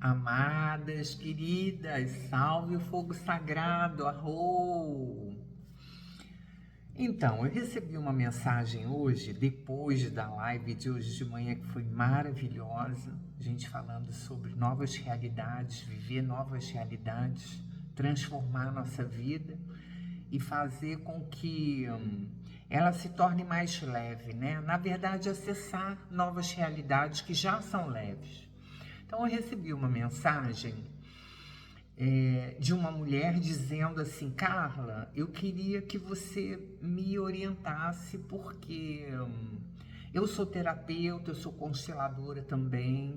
Amadas, queridas, salve o fogo sagrado, arro! Então, eu recebi uma mensagem hoje, depois da live de hoje de manhã, que foi maravilhosa, gente falando sobre novas realidades, viver novas realidades, transformar a nossa vida e fazer com que ela se torne mais leve, né? Na verdade, acessar novas realidades que já são leves. Então, eu recebi uma mensagem de uma mulher dizendo assim: Carla, eu queria que você me orientasse porque eu sou terapeuta, eu sou consteladora também,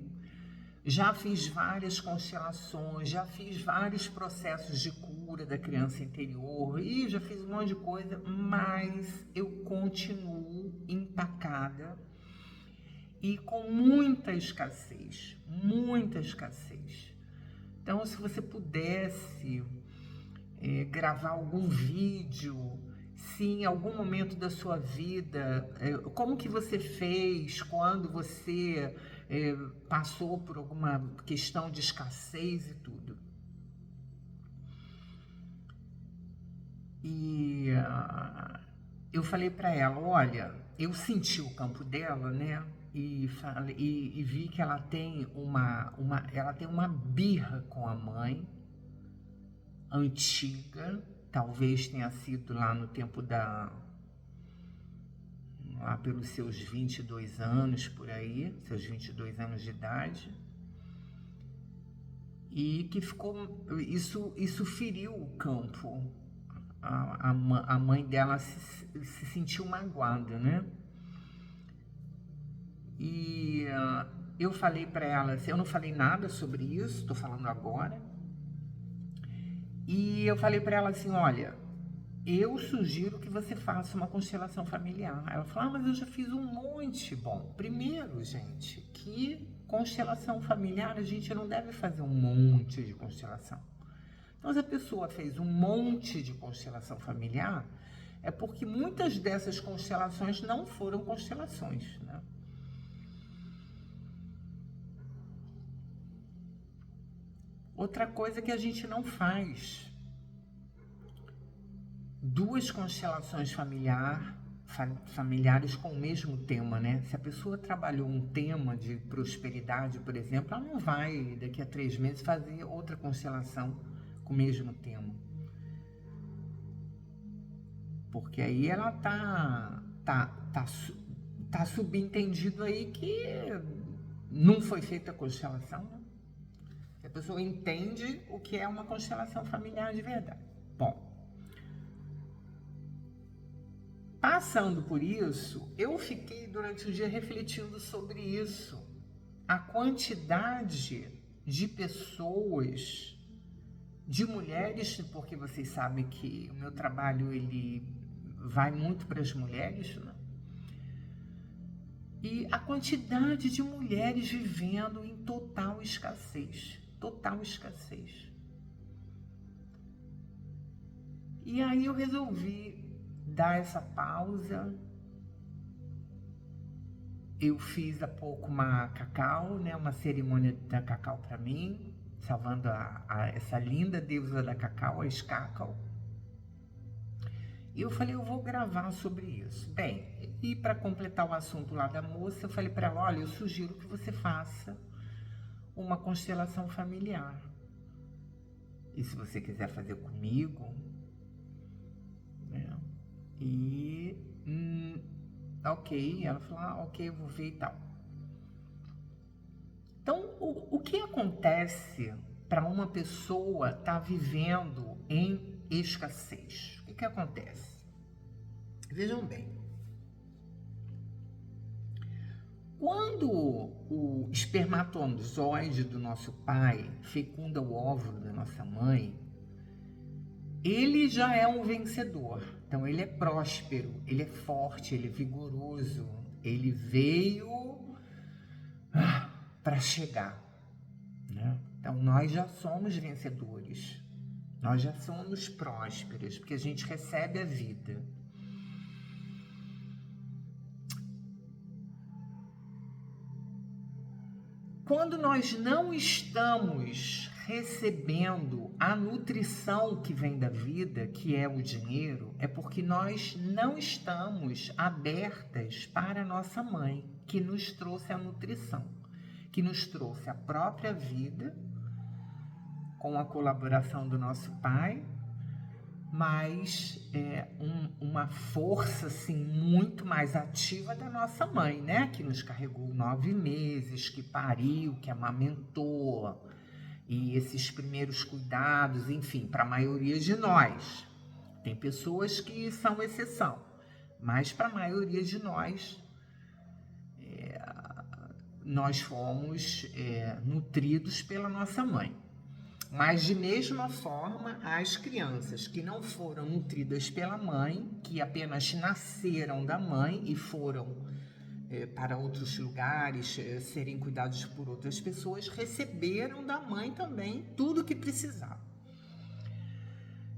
já fiz várias constelações, já fiz vários processos de cura da criança interior e já fiz um monte de coisa, mas eu continuo empacada e com muita escassez, muita escassez. Então, se você pudesse gravar algum vídeo, se em algum momento da sua vida, como que você fez quando você passou por alguma questão de escassez e tudo. E eu falei para ela, olha, eu senti o campo dela, né? E vi que ela tem ela tem uma birra com a mãe antiga, talvez tenha sido lá no tempo lá pelos seus 22 anos por aí, seus 22 anos de idade, e que isso feriu o campo. A mãe dela se sentiu magoada, né? E eu falei para ela, assim, eu não falei nada sobre isso, estou falando agora. E eu falei para ela assim, olha, eu sugiro que você faça uma constelação familiar. Ela falou, mas eu já fiz um monte. Bom, primeiro, gente, que constelação familiar a gente não deve fazer um monte de constelação. Então, se a pessoa fez um monte de constelação familiar, é porque muitas dessas constelações não foram constelações, né? Outra coisa que a gente não faz, duas constelações familiares com o mesmo tema, né? Se a pessoa trabalhou um tema de prosperidade, por exemplo, ela não vai daqui a 3 meses fazer outra constelação com o mesmo tema. Porque aí ela tá subentendido aí que não foi feita a constelação, né? A pessoa entende o que é uma constelação familiar de verdade. Bom, passando por isso, eu fiquei durante o dia refletindo sobre isso. A quantidade de pessoas, de mulheres, porque vocês sabem que o meu trabalho ele vai muito para as mulheres, né? E a quantidade de mulheres vivendo em total escassez. Total escassez. E aí eu resolvi dar essa pausa. Eu fiz há pouco uma cacau, né? Uma cerimônia da cacau para mim, salvando essa linda deusa da cacau, a Escacau. E eu falei, eu vou gravar sobre isso. Bem, e para completar o assunto lá da moça, eu falei para ela, olha, eu sugiro que você faça uma constelação familiar. E se você quiser fazer comigo, né? E, ok, ela falou, ok, eu vou ver e tal. Então, o que acontece para uma pessoa estar vivendo em escassez? O que acontece? Vejam bem, quando o espermatozoide do nosso pai fecunda o óvulo da nossa mãe, ele já é um vencedor. Então, ele é próspero, ele é forte, ele é vigoroso, ele veio para chegar, né? Então, nós já somos vencedores, nós já somos prósperos, porque a gente recebe a vida. Quando nós não estamos recebendo a nutrição que vem da vida, que é o dinheiro, é porque nós não estamos abertas para a nossa mãe, que nos trouxe a nutrição, que nos trouxe a própria vida, com a colaboração do nosso pai, mas uma força assim, muito mais ativa da nossa mãe, né? Que nos carregou 9 meses, que pariu, que amamentou, e esses primeiros cuidados, enfim, para a maioria de nós. Tem pessoas que são exceção, mas para a maioria de nós fomos nutridos pela nossa mãe. Mas, de mesma forma, as crianças que não foram nutridas pela mãe, que apenas nasceram da mãe e foram para outros lugares, serem cuidados por outras pessoas, receberam da mãe também tudo o que precisavam.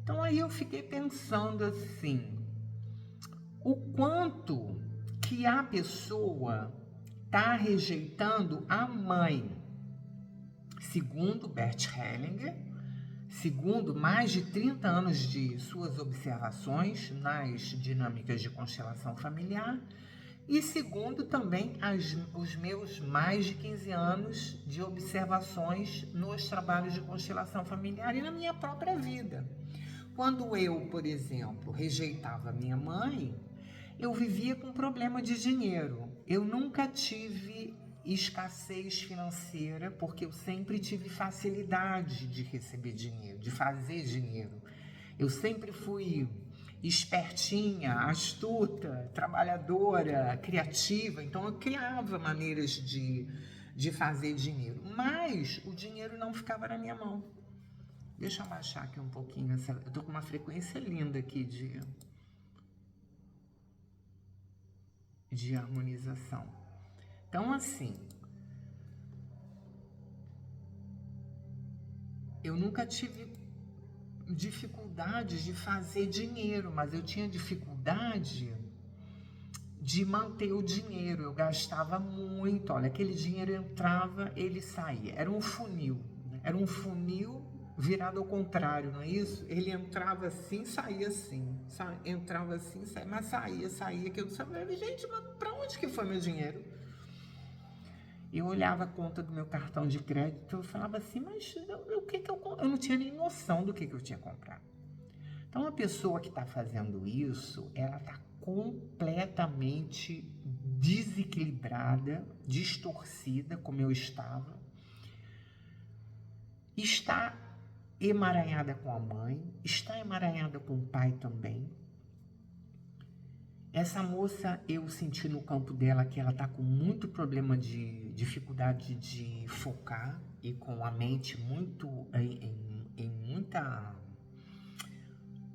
Então, aí eu fiquei pensando assim, o quanto que a pessoa está rejeitando a mãe. Segundo Bert Hellinger, segundo mais de 30 anos de suas observações nas dinâmicas de constelação familiar, e segundo também os meus mais de 15 anos de observações nos trabalhos de constelação familiar e na minha própria vida. Quando eu, por exemplo, rejeitava minha mãe, eu vivia com problema de dinheiro. Eu nunca tive escassez financeira, porque eu sempre tive facilidade de receber dinheiro, de fazer dinheiro. Eu sempre fui espertinha, astuta, trabalhadora, criativa, então eu criava maneiras de fazer dinheiro, mas o dinheiro não ficava na minha mão. Deixa eu abaixar aqui um pouquinho, eu tô com uma frequência linda aqui de harmonização. Então, assim, eu nunca tive dificuldades de fazer dinheiro, mas eu tinha dificuldade de manter o dinheiro. Eu gastava muito, olha, aquele dinheiro entrava, ele saía. Era um funil, né? Era um funil virado ao contrário, não é isso? Ele entrava assim, saía assim. Entrava assim, saía, mas saía, que eu não sabia, gente, mas pra onde que foi meu dinheiro? Eu olhava a conta do meu cartão de crédito, eu falava assim, mas eu não tinha nem noção do que eu tinha comprado. Então, a pessoa que está fazendo isso, ela está completamente desequilibrada, distorcida, como eu estava. Está emaranhada com a mãe, está emaranhada com o pai também. Essa moça, eu senti no campo dela que ela tá com muito problema de dificuldade de focar e com a mente muito em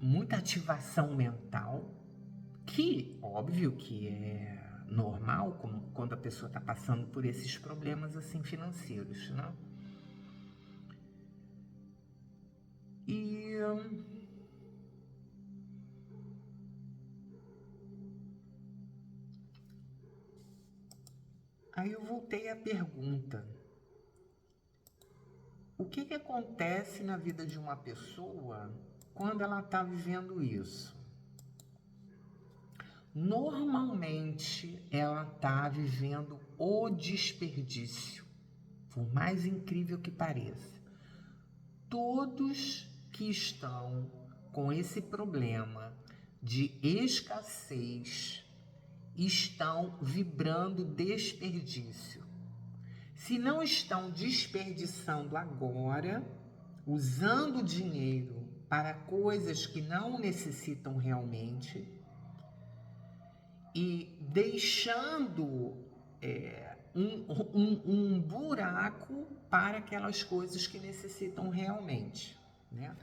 muita ativação mental, que óbvio que é normal quando a pessoa está passando por esses problemas assim financeiros, né? E aí eu voltei à pergunta: o que acontece na vida de uma pessoa quando ela está vivendo isso? Normalmente ela está vivendo o desperdício, por mais incrível que pareça. Todos que estão com esse problema de escassez estão vibrando desperdício. Se não estão desperdiçando agora, usando o dinheiro para coisas que não necessitam realmente e deixando um buraco para aquelas coisas que necessitam realmente, né?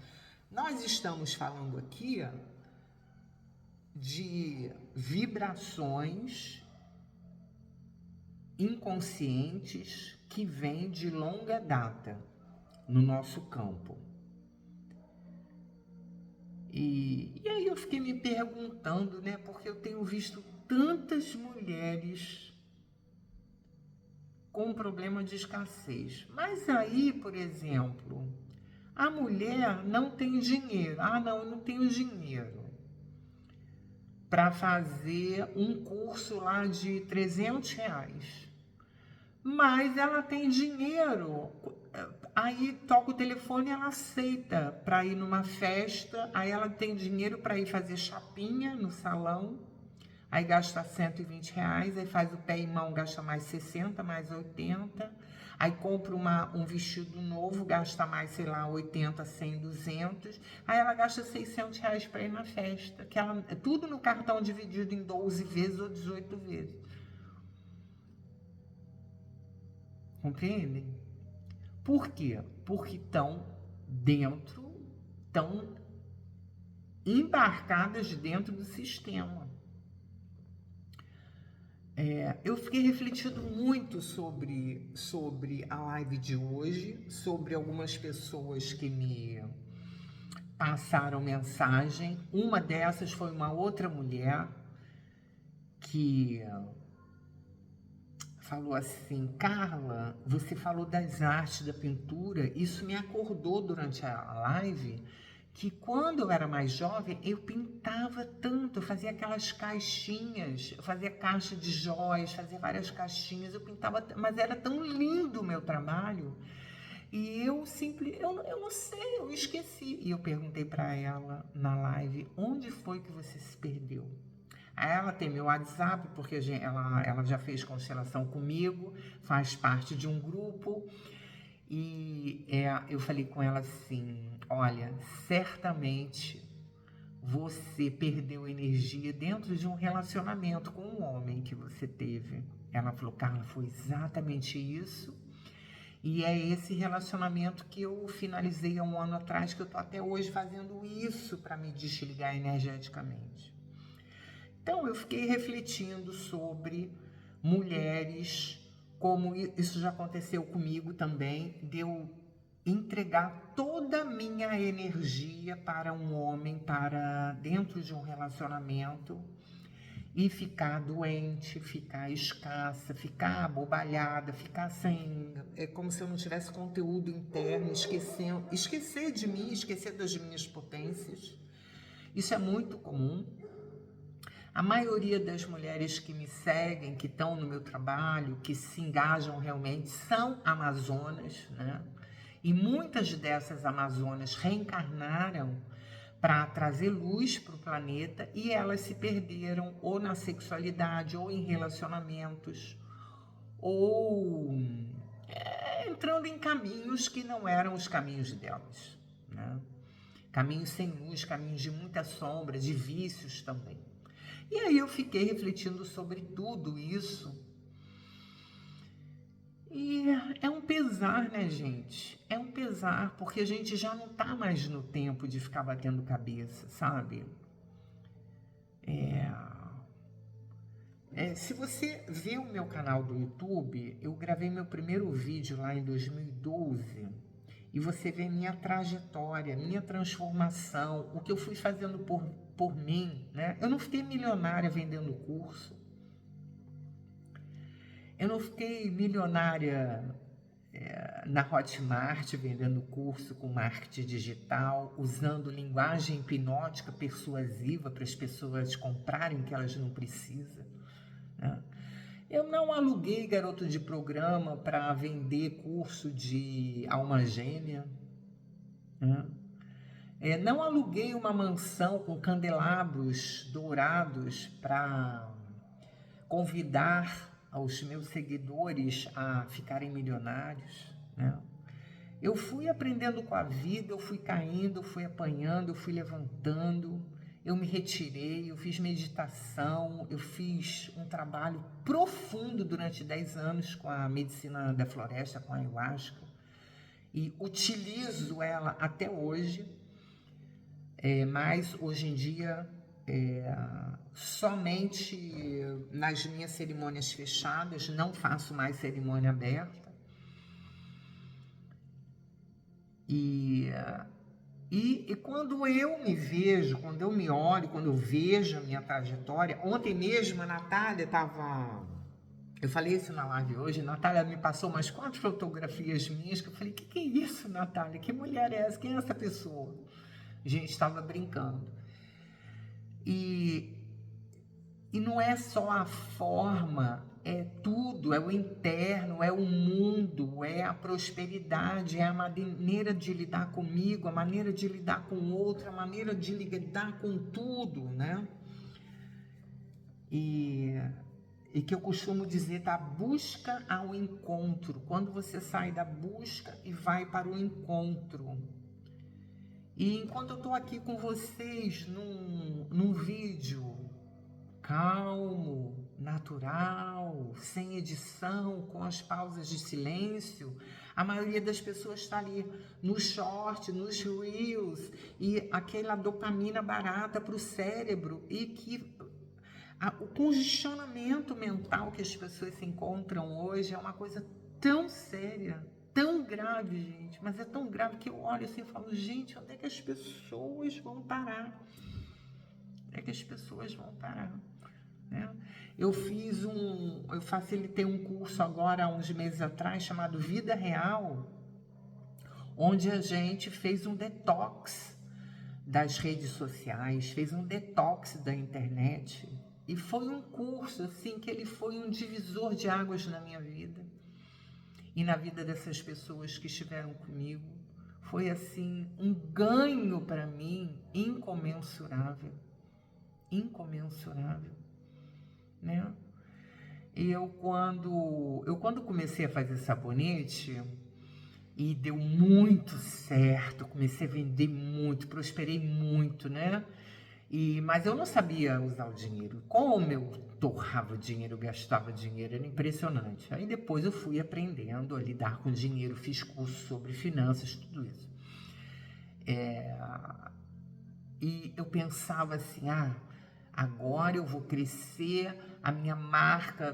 Nós estamos falando aqui de vibrações inconscientes que vêm de longa data no nosso campo. E aí eu fiquei me perguntando, né? Porque eu tenho visto tantas mulheres com problema de escassez. Mas aí, por exemplo, a mulher não tem dinheiro. Ah, não, eu não tenho dinheiro para fazer um curso lá de R$ 300. Mas ela tem dinheiro. Aí toca o telefone e ela aceita para ir numa festa. Aí ela tem dinheiro para ir fazer chapinha no salão. Aí gasta R$ 120, aí faz o pé e mão, gasta mais 60, mais 80. Aí compra um vestido novo, gasta mais, sei lá, 80, 100, 200. Aí ela gasta R$ 600 para ir na festa. Que ela, tudo no cartão dividido em 12 vezes ou 18 vezes. Compreendem? Por quê? Porque estão embarcadas dentro do sistema. Eu fiquei refletindo muito sobre a live de hoje, sobre algumas pessoas que me passaram mensagem. Uma dessas foi uma outra mulher que falou assim: Carla, você falou das artes, da pintura, isso me acordou durante a live, que quando eu era mais jovem, eu pintava tanto, eu fazia aquelas caixinhas, eu fazia caixa de joias, fazia várias caixinhas, eu pintava, mas era tão lindo o meu trabalho, e eu não sei, eu esqueci. E eu perguntei para ela na live, onde foi que você se perdeu? Ela tem meu WhatsApp, porque ela já fez constelação comigo, faz parte de um grupo, e eu falei com ela assim: olha, certamente você perdeu energia dentro de um relacionamento com um homem que você teve. Ela falou: Carla, foi exatamente isso. E é esse relacionamento que eu finalizei há um ano atrás, que eu tô até hoje fazendo isso para me desligar energeticamente. Então, eu fiquei refletindo sobre mulheres, como isso já aconteceu comigo também, de eu entregar toda a minha energia para um homem, para dentro de um relacionamento, e ficar doente, ficar escassa, ficar abobalhada, ficar sem... É como se eu não tivesse conteúdo interno, esquecer de mim, esquecer das minhas potências. Isso é muito comum. A maioria das mulheres que me seguem, que estão no meu trabalho, que se engajam realmente, são amazonas, né? E muitas dessas amazonas reencarnaram para trazer luz para o planeta, e elas se perderam ou na sexualidade, ou em relacionamentos, ou entrando em caminhos que não eram os caminhos delas, né? Caminhos sem luz, caminhos de muita sombra, de vícios também. E aí eu fiquei refletindo sobre tudo isso. E é um pesar, né, gente? É um pesar, porque a gente já não tá mais no tempo de ficar batendo cabeça, sabe? Se você vê o meu canal do YouTube, eu gravei meu primeiro vídeo lá em 2012, e você vê minha trajetória, minha transformação, o que eu fui fazendo por mim, né? Eu não fiquei milionária vendendo curso. Eu não fiquei milionária na Hotmart vendendo curso com marketing digital, usando linguagem hipnótica persuasiva para as pessoas comprarem o que elas não precisam, né? Eu não aluguei garoto de programa para vender curso de alma gêmea, né? Não aluguei uma mansão com candelabros dourados para convidar aos meus seguidores a ficarem milionários, né? Eu fui aprendendo com a vida, eu fui caindo, eu fui apanhando, eu fui levantando, eu me retirei, eu fiz meditação, eu fiz um trabalho profundo durante 10 anos com a medicina da floresta, com a ayahuasca, e utilizo ela até hoje, mas hoje em dia somente nas minhas cerimônias fechadas, não faço mais cerimônia aberta. E quando eu me vejo, quando eu me olho, quando eu vejo a minha trajetória, ontem mesmo a Natália estava Eu falei isso na live hoje, Natália me passou umas 4 fotografias minhas, que eu falei, que é isso, Natália? Que mulher é essa? Quem é essa pessoa? A gente estava brincando. E não é só a forma, é tudo, é o interno, é o mundo, é a prosperidade, é a maneira de lidar comigo, a maneira de lidar com o outro, a maneira de lidar com tudo, né? E que eu costumo dizer da busca ao encontro, quando você sai da busca e vai para o encontro. E enquanto eu estou aqui com vocês num vídeo calmo, natural, sem edição, com as pausas de silêncio, a maioria das pessoas está ali no short, nos reels, e aquela dopamina barata para o cérebro, e que o congestionamento mental que as pessoas se encontram hoje é uma coisa tão séria, tão grave, gente, mas é tão grave que eu olho assim e falo, gente, onde é que as pessoas vão parar? Onde é que as pessoas vão parar? Né? Eu facilitei um curso agora, há uns meses atrás, chamado Vida Real, onde a gente fez um detox das redes sociais, fez um detox da internet, e foi um curso assim que ele foi um divisor de águas na minha vida e na vida dessas pessoas que estiveram comigo. Foi assim um ganho para mim incomensurável, né? E eu quando comecei a fazer sabonete, e deu muito certo, comecei a vender muito, prosperei muito, né? Mas eu não sabia usar o dinheiro. Como eu torrava dinheiro, gastava dinheiro, era impressionante. Aí depois eu fui aprendendo a lidar com dinheiro, fiz curso sobre finanças, tudo isso. E eu pensava assim, agora eu vou crescer, a minha marca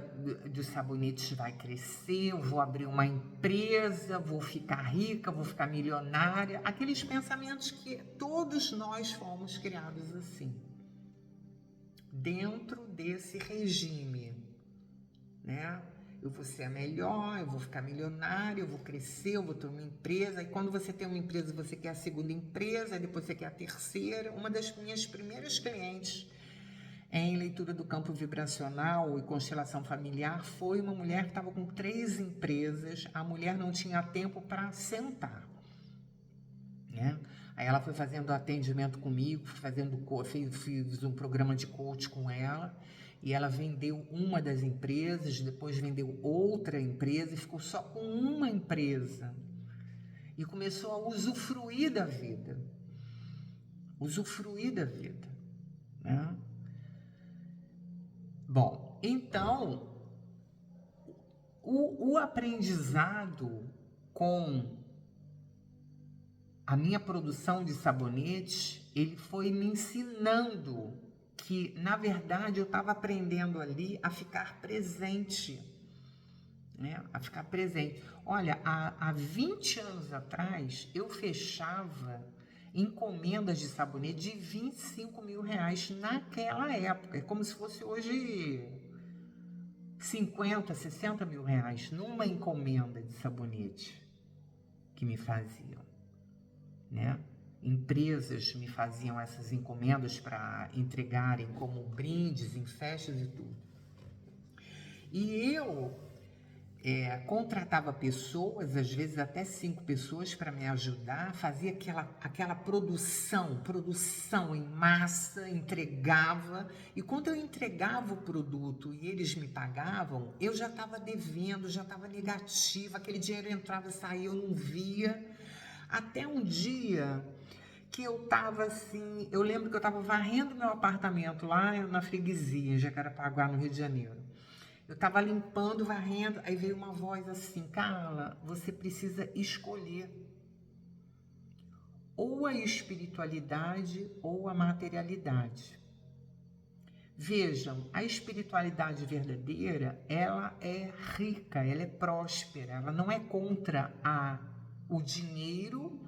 de sabonetes vai crescer, eu vou abrir uma empresa, vou ficar rica, vou ficar milionária. Aqueles pensamentos que todos nós fomos criados assim, dentro desse regime, né? Eu vou ser a melhor, eu vou ficar milionário, eu vou crescer, eu vou ter uma empresa. E quando você tem uma empresa, você quer a segunda empresa, depois você quer a terceira. Uma das minhas primeiras clientes em leitura do campo vibracional e constelação familiar foi uma mulher que estava com 3 empresas. A mulher não tinha tempo para sentar, né? Aí ela foi fazendo atendimento comigo, fiz um programa de coach com ela, e ela vendeu uma das empresas, depois vendeu outra empresa e ficou só com uma empresa. E começou a usufruir da vida. Né? Bom, então, o aprendizado com a minha produção de sabonetes, ele foi me ensinando que, na verdade, eu estava aprendendo ali a ficar presente, né? A ficar presente. Olha, há 20 anos atrás, eu fechava encomendas de sabonete de 25 mil reais naquela época. É como se fosse hoje 50, 60 mil reais numa encomenda de sabonete que me faziam, né? Empresas me faziam essas encomendas para entregarem como brindes em festas e tudo. E eu contratava pessoas, às vezes até 5 pessoas, para me ajudar, fazia aquela produção em massa, entregava, e quando eu entregava o produto e eles me pagavam, eu já estava devendo, já estava negativa, aquele dinheiro entrava e saía, eu não via, até um dia que eu estava assim, eu lembro que eu estava varrendo meu apartamento lá na freguesia, em Jacarepaguá, no Rio de Janeiro. Eu estava limpando, varrendo, aí veio uma voz assim, Carla, você precisa escolher ou a espiritualidade ou a materialidade. Vejam, a espiritualidade verdadeira, ela é rica, ela é próspera, ela não é contra o dinheiro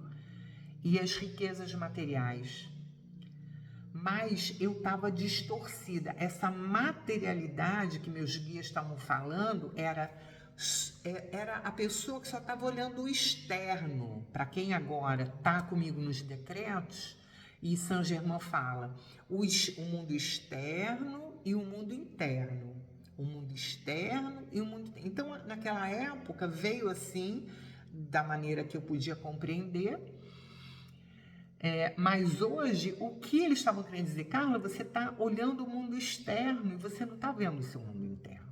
e as riquezas materiais. mas eu estava distorcida. Essa materialidade que meus guias estavam falando era a pessoa que só estava olhando o externo. Para quem agora está comigo nos decretos, e Saint Germain fala o mundo externo e o mundo interno. O mundo externo e o mundo interno. Então, naquela época, veio assim, da maneira que eu podia compreender. Mas hoje, o que eles estavam querendo dizer? Carla, você está olhando o mundo externo e você não está vendo o seu mundo interno.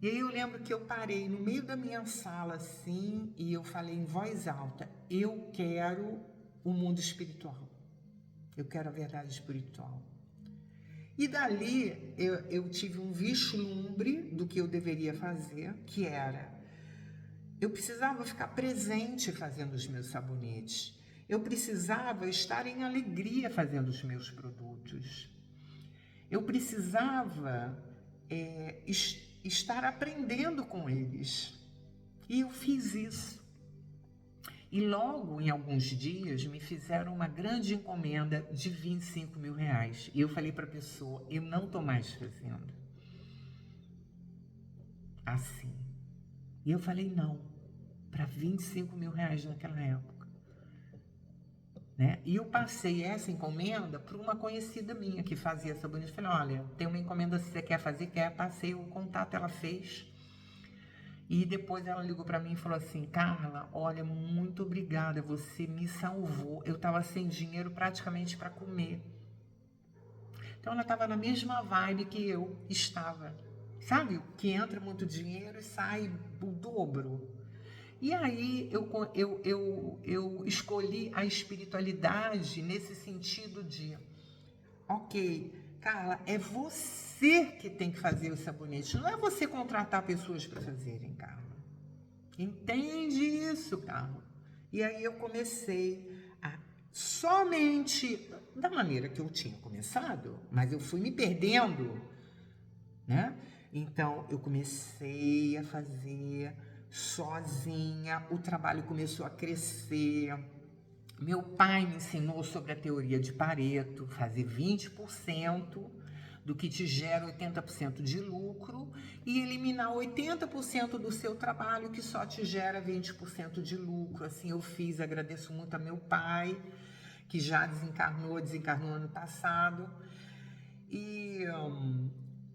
E aí eu lembro que eu parei no meio da minha sala assim e eu falei em voz alta, eu quero o mundo espiritual. Eu quero a verdade espiritual. E dali eu tive um vislumbre do que eu deveria fazer, que era, eu precisava ficar presente fazendo os meus sabonetes. Eu precisava estar em alegria fazendo os meus produtos. Eu precisava estar aprendendo com eles. E eu fiz isso. E logo, em alguns dias, me fizeram uma grande encomenda de 25 mil reais. E eu falei para a pessoa, eu não estou mais fazendo assim. E eu falei não, para 25 mil reais naquela época. Né? E eu passei essa encomenda para uma conhecida minha que fazia sabonete. Eu falei, olha, tem uma encomenda que você quer fazer, passei o contato, ela fez. E depois ela ligou para mim e falou assim, Carla, olha, muito obrigada, você me salvou. Eu estava sem dinheiro praticamente para comer. Então ela estava na mesma vibe que eu estava. Sabe, que entra muito dinheiro e sai o dobro. E aí eu escolhi a espiritualidade nesse sentido de, ok, Carla, é você que tem que fazer o sabonete, não é você contratar pessoas para fazerem, Carla. Entende isso, Carla? E aí eu comecei a somente da maneira que eu tinha começado, mas eu fui me perdendo, né? Então eu comecei a fazer sozinha, o trabalho começou a crescer. Meu pai me ensinou sobre a teoria de Pareto, fazer 20% do que te gera 80% de lucro e eliminar 80% do seu trabalho que só te gera 20% de lucro. Assim eu fiz, agradeço muito a meu pai, que já desencarnou ano passado. E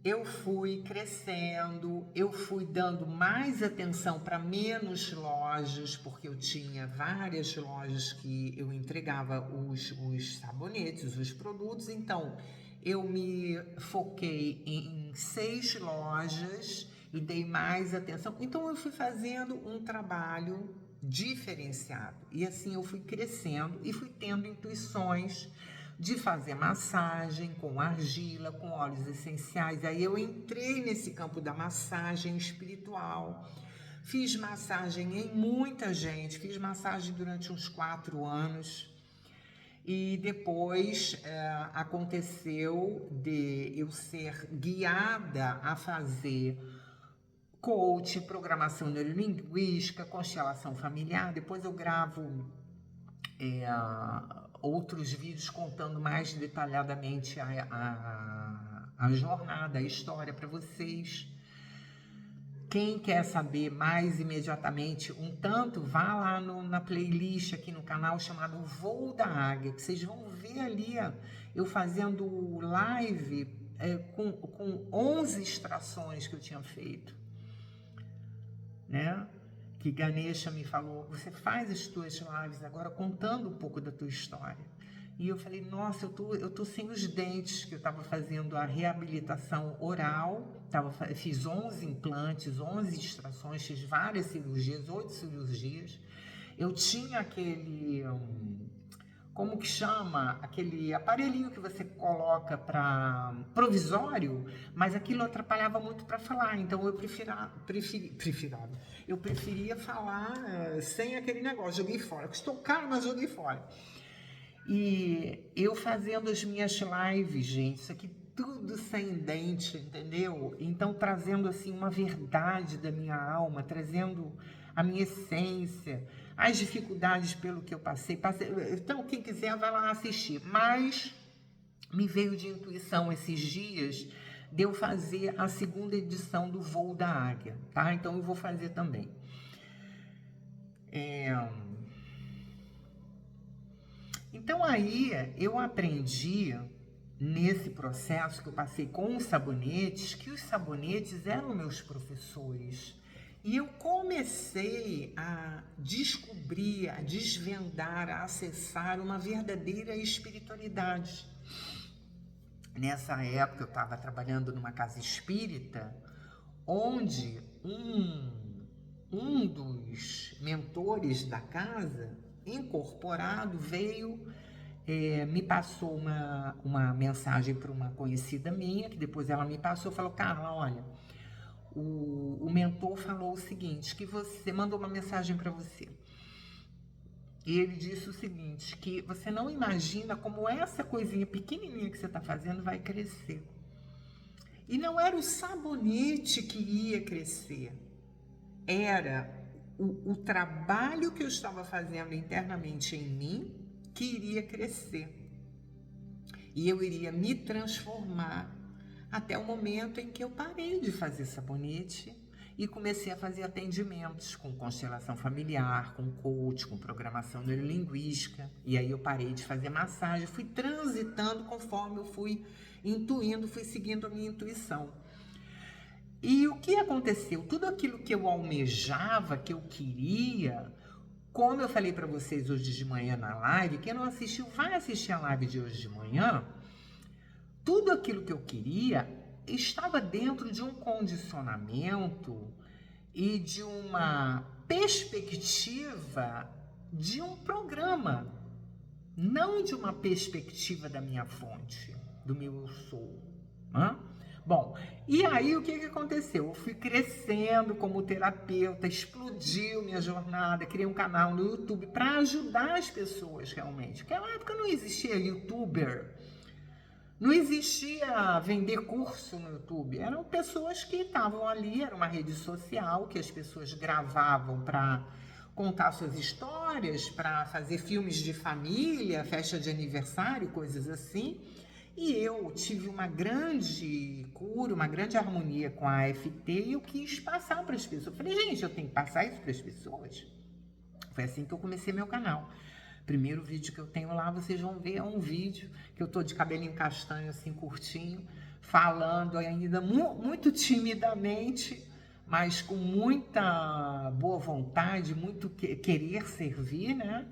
eu fui crescendo, eu fui dando mais atenção para menos lojas, porque eu tinha várias lojas que eu entregava os sabonetes, os produtos. Então, eu me foquei em 6 lojas e dei mais atenção. Então, eu fui fazendo um trabalho diferenciado. E assim eu fui crescendo e fui tendo intuições de fazer massagem com argila, com óleos essenciais. Aí eu entrei nesse campo da massagem espiritual. Fiz massagem em muita gente, fiz massagem durante uns 4 anos. E depois aconteceu de eu ser guiada a fazer coaching, programação neurolinguística, constelação familiar. Depois eu gravo outros vídeos contando mais detalhadamente a jornada, a história para vocês. Quem quer saber mais imediatamente um tanto, vá lá na playlist aqui no canal chamado Voo da Águia, que vocês vão ver ali eu fazendo live com 11 extrações que eu tinha feito, né? Que Ganesha me falou, você faz as tuas lives agora contando um pouco da tua história. E eu falei, nossa, eu tô sem os dentes, que eu estava fazendo a reabilitação oral, fiz 11 implantes, 11 extrações, fiz várias cirurgias, 8 cirurgias. Eu tinha aquele, como que chama? Aquele aparelhinho que você coloca para provisório, mas aquilo atrapalhava muito para falar, então eu preferia falar sem aquele negócio, joguei fora. Custou caro, mas joguei fora. E eu fazendo as minhas lives, gente, isso aqui tudo sem dente, entendeu? Então trazendo assim uma verdade da minha alma, trazendo a minha essência, as dificuldades pelo que eu passei. Então quem quiser vai lá assistir, mas me veio de intuição esses dias de eu fazer a segunda edição do Voo da Águia, tá? Então eu vou fazer também. Então aí eu aprendi nesse processo que eu passei com os sabonetes, que os sabonetes eram meus professores. E eu comecei a descobrir, a desvendar, a acessar uma verdadeira espiritualidade. Nessa época eu estava trabalhando numa casa espírita, onde um dos mentores da casa, incorporado, veio, me passou uma mensagem para uma conhecida minha, que depois ela me passou, falou: Carla, olha, o mentor falou o seguinte, que você mandou uma mensagem para você. E ele disse o seguinte, que você não imagina como essa coisinha pequenininha que você está fazendo vai crescer. E não era o sabonete que ia crescer, era o trabalho que eu estava fazendo internamente em mim que iria crescer. E eu iria me transformar até o momento em que eu parei de fazer sabonete e comecei a fazer atendimentos com constelação familiar, com coach, com programação neurolinguística. E aí eu parei de fazer massagem, fui transitando conforme eu fui intuindo, fui seguindo a minha intuição. E o que aconteceu? Tudo aquilo que eu almejava, que eu queria, como eu falei para vocês hoje de manhã na live, quem não assistiu, vai assistir a live de hoje de manhã. Tudo aquilo que eu queria estava dentro de um condicionamento e de uma perspectiva de um programa, não de uma perspectiva da minha fonte, do meu eu sou. Bom, e aí o que aconteceu? Eu fui crescendo como terapeuta, explodiu minha jornada, criei um canal no YouTube para ajudar as pessoas realmente. Naquela época não existia youtuber, não existia vender curso no YouTube, eram pessoas que estavam ali, era uma rede social que as pessoas gravavam para contar suas histórias, para fazer filmes de família, festa de aniversário, coisas assim. E eu tive uma grande cura, uma grande harmonia com a AFT e eu quis passar para as pessoas. Eu falei, gente, eu tenho que passar isso para as pessoas. Foi assim que eu comecei meu canal. Primeiro vídeo que eu tenho lá, vocês vão ver, é um vídeo que eu tô de cabelinho castanho, assim, curtinho, falando ainda muito timidamente, mas com muita boa vontade, muito querer servir, né?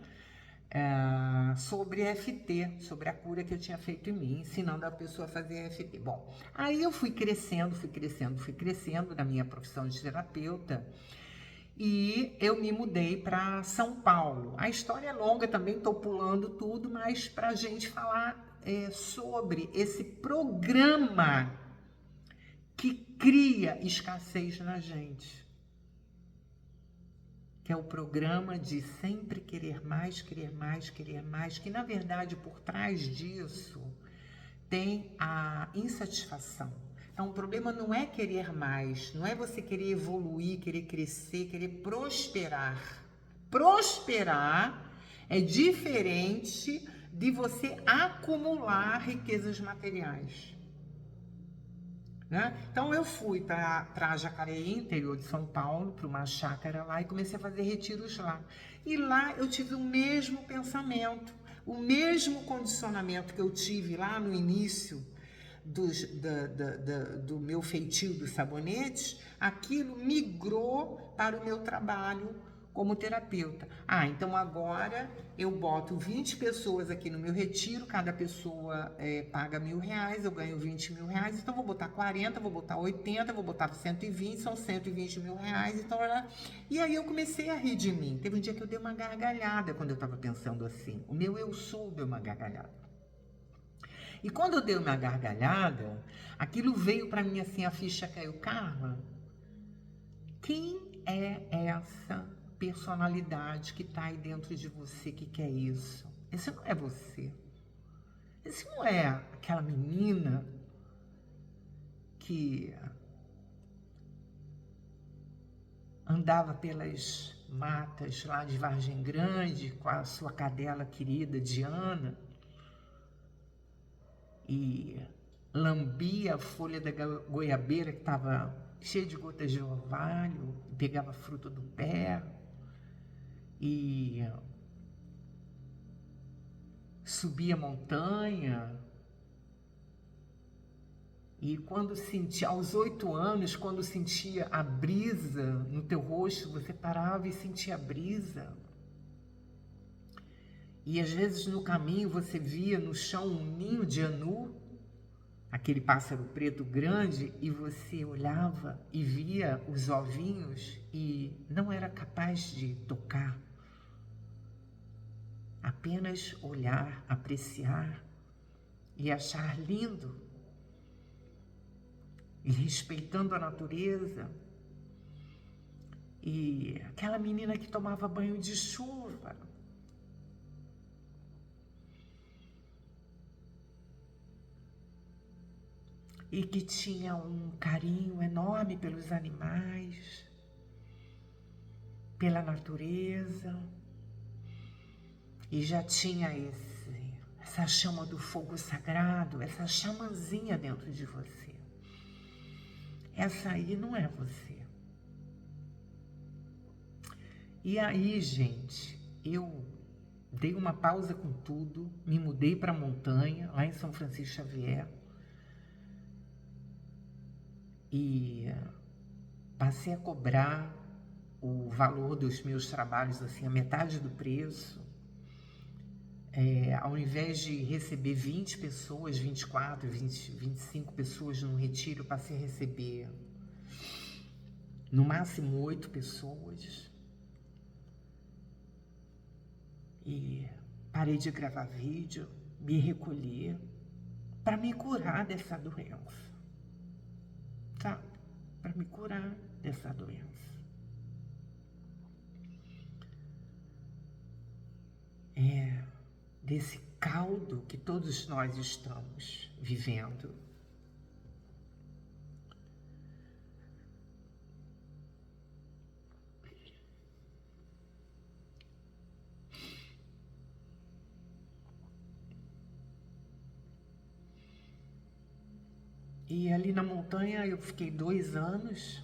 Sobre EFT, sobre a cura que eu tinha feito em mim, ensinando a pessoa a fazer EFT. Bom, aí eu fui crescendo na minha profissão de terapeuta, e eu me mudei para São Paulo. A história é longa também, estou pulando tudo, mas para a gente falar sobre esse programa que cria escassez na gente, que é o programa de sempre querer mais, querer mais, querer mais, que na verdade por trás disso tem a insatisfação. Então, o problema não é querer mais, não é você querer evoluir, querer crescer, querer prosperar. Prosperar é diferente de você acumular riquezas materiais. Né? Então, eu fui para Jacareí, interior de São Paulo, para uma chácara lá e comecei a fazer retiros lá. E lá eu tive o mesmo pensamento, o mesmo condicionamento que eu tive lá no início do meu feitio dos sabonetes, aquilo migrou para o meu trabalho como terapeuta. Então agora eu boto 20 pessoas aqui no meu retiro, cada pessoa paga R$1.000, eu ganho R$20.000, então vou botar 40, vou botar 80, vou botar 120, são R$120.000, então e aí eu comecei a rir de mim. Teve um dia que eu dei uma gargalhada quando eu estava pensando assim, o meu eu sou deu uma gargalhada. E quando eu dei uma gargalhada, aquilo veio para mim assim, a ficha caiu. Carla, quem é essa personalidade que está aí dentro de você que quer isso? Esse não é você. Esse não é aquela menina que andava pelas matas lá de Vargem Grande com a sua cadela querida Diana. e lambia a folha da goiabeira que estava cheia de gotas de orvalho, pegava fruto do pé e subia a montanha. E quando sentia, aos 8 anos, quando sentia a brisa no teu rosto, você parava e sentia a brisa. E às vezes no caminho você via no chão um ninho de anu, aquele pássaro preto grande, e você olhava e via os ovinhos e não era capaz de tocar. Apenas olhar, apreciar e achar lindo. E respeitando a natureza. E aquela menina que tomava banho de chuva. E que tinha um carinho enorme pelos animais, pela natureza. E já tinha essa chama do fogo sagrado, essa chamazinha dentro de você. Essa aí não é você. E aí, gente, eu dei uma pausa com tudo, me mudei para a montanha, lá em São Francisco Xavier, e passei a cobrar o valor dos meus trabalhos, assim, a metade do preço. Ao invés de receber 20 pessoas, 24, 20, 25 pessoas no retiro, eu passei a receber no máximo 8 pessoas. E parei de gravar vídeo, me recolher para me curar dessa doença, sabe? Para me curar dessa doença. Desse caldo que todos nós estamos vivendo. E ali na montanha eu fiquei 2 anos.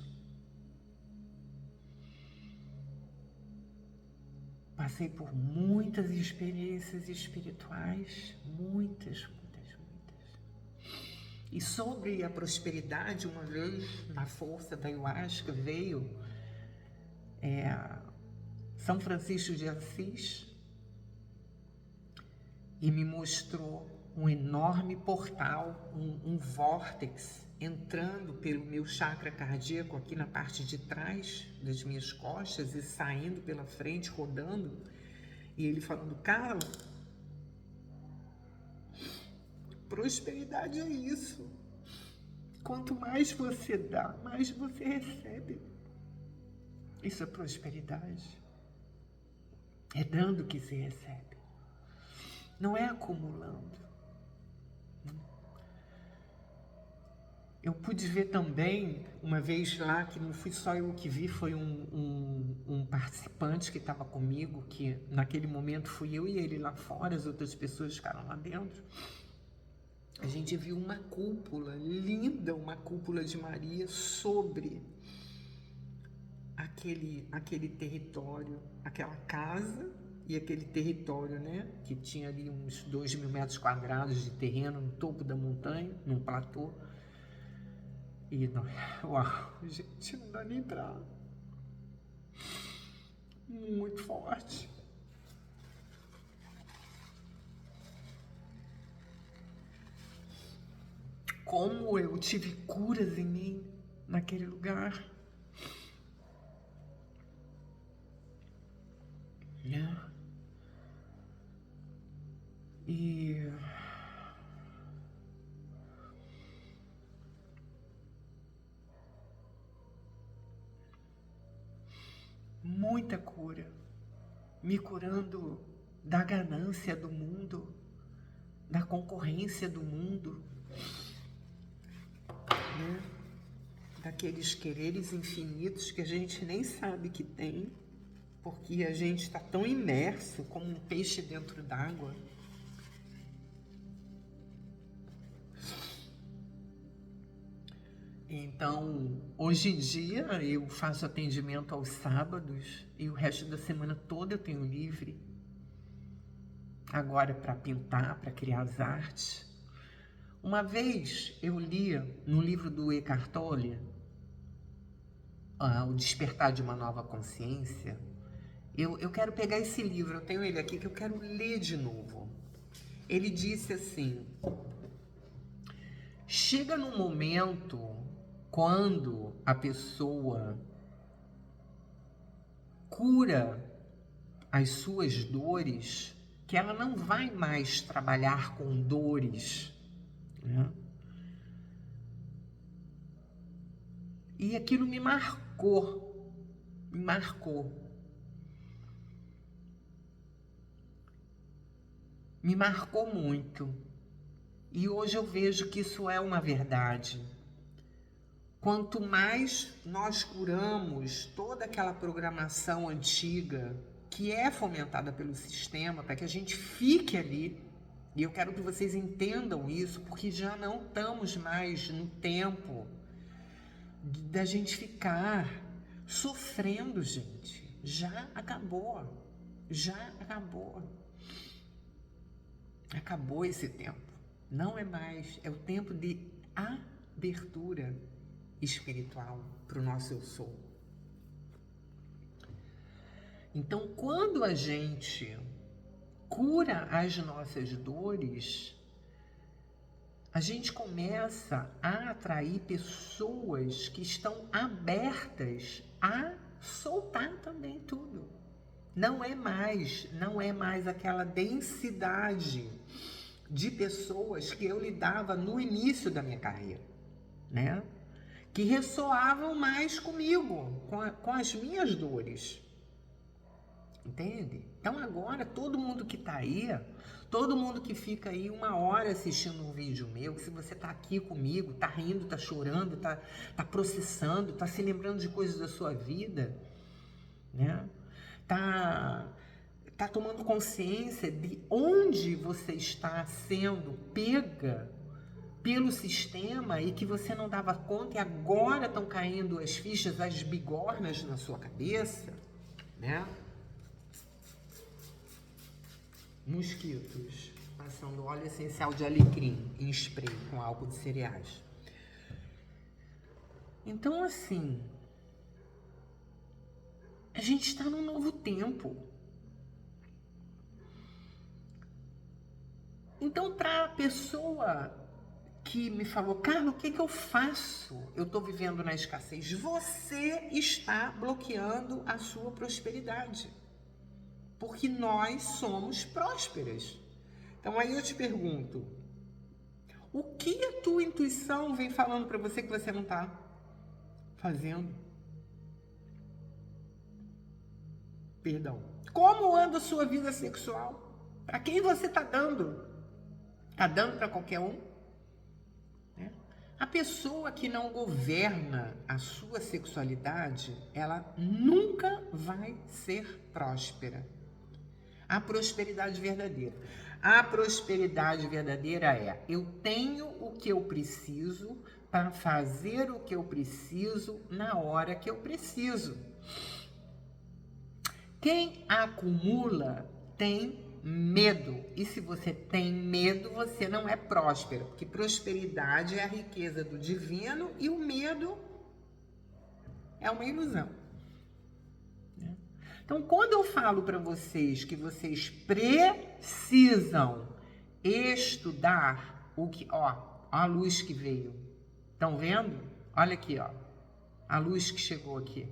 Passei por muitas experiências espirituais, muitas. E sobre a prosperidade, uma vez, na força da ayahuasca, veio São Francisco de Assis e me mostrou um enorme portal, um vórtex, entrando pelo meu chakra cardíaco aqui na parte de trás das minhas costas e saindo pela frente, rodando. E ele falando, Carla, prosperidade é isso. Quanto mais você dá, mais você recebe. Isso é prosperidade. É dando que se recebe. Não é acumulando. Eu pude ver também, uma vez lá, que não fui só eu que vi, foi um participante que estava comigo, que naquele momento fui eu e ele lá fora, as outras pessoas ficaram lá dentro. A gente viu uma cúpula linda, uma cúpula de Maria sobre aquele território, aquela casa e aquele território, né? Que tinha ali uns 2.000 metros quadrados de terreno no topo da montanha, num platô. E não, uau, gente, não dá nem pra... Muito forte. Como eu tive curas em mim naquele lugar. Né? E... muita cura, me curando da ganância do mundo, da concorrência do mundo, né? Daqueles quereres infinitos que a gente nem sabe que tem, porque a gente está tão imerso como um peixe dentro d'água. Então, hoje em dia, eu faço atendimento aos sábados e o resto da semana toda eu tenho livre. Agora para pintar, para criar as artes. Uma vez eu li no livro do Eckhart Tolle, O Despertar de uma Nova Consciência. Eu quero pegar esse livro, eu tenho ele aqui que eu quero ler de novo. Ele disse assim: chega num momento quando a pessoa cura as suas dores, que ela não vai mais trabalhar com dores, né? E aquilo me marcou, me marcou muito. E hoje eu vejo que isso é uma verdade. Quanto mais nós curamos toda aquela programação antiga que é fomentada pelo sistema para que a gente fique ali, e eu quero que vocês entendam isso, porque já não estamos mais no tempo da gente ficar sofrendo, gente. Já acabou. Acabou esse tempo. Não é mais. É o tempo de abertura espiritual para o nosso eu sou. Então, quando a gente cura as nossas dores, a gente começa a atrair pessoas que estão abertas a soltar também tudo. Não é mais aquela densidade de pessoas que eu lidava no início da minha carreira, né? Que ressoavam mais comigo, com as minhas dores. Entende? Então agora todo mundo que tá aí, todo mundo que fica aí 1 hora assistindo um vídeo meu, que se você tá aqui comigo, tá rindo, tá chorando, tá processando, tá se lembrando de coisas da sua vida, né? Tá tomando consciência de onde você está sendo pega pelo sistema e que você não dava conta e agora estão caindo as fichas, as bigornas na sua cabeça, né? Mosquitos, passando óleo essencial de alecrim em spray com álcool de cereais. Então, assim, a gente está num novo tempo. Então, para a pessoa que me falou, Carla, o que eu faço? Eu estou vivendo na escassez. Você está bloqueando a sua prosperidade. Porque nós somos prósperas. Então aí eu te pergunto, o que a tua intuição vem falando para você que você não está fazendo? Perdão. Como anda a sua vida sexual? Para quem você está dando? Está dando para qualquer um? Né? A pessoa que não governa a sua sexualidade, ela nunca vai ser próspera. A prosperidade verdadeira. A prosperidade verdadeira é: eu tenho o que eu preciso para fazer o que eu preciso na hora que eu preciso. Quem acumula tem medo. E se você tem medo, você não é próspero. Porque prosperidade é a riqueza do divino e o medo é uma ilusão. Então, quando eu falo para vocês que vocês precisam estudar o que, ó a luz que veio. Estão vendo? Olha aqui, ó, a luz que chegou aqui.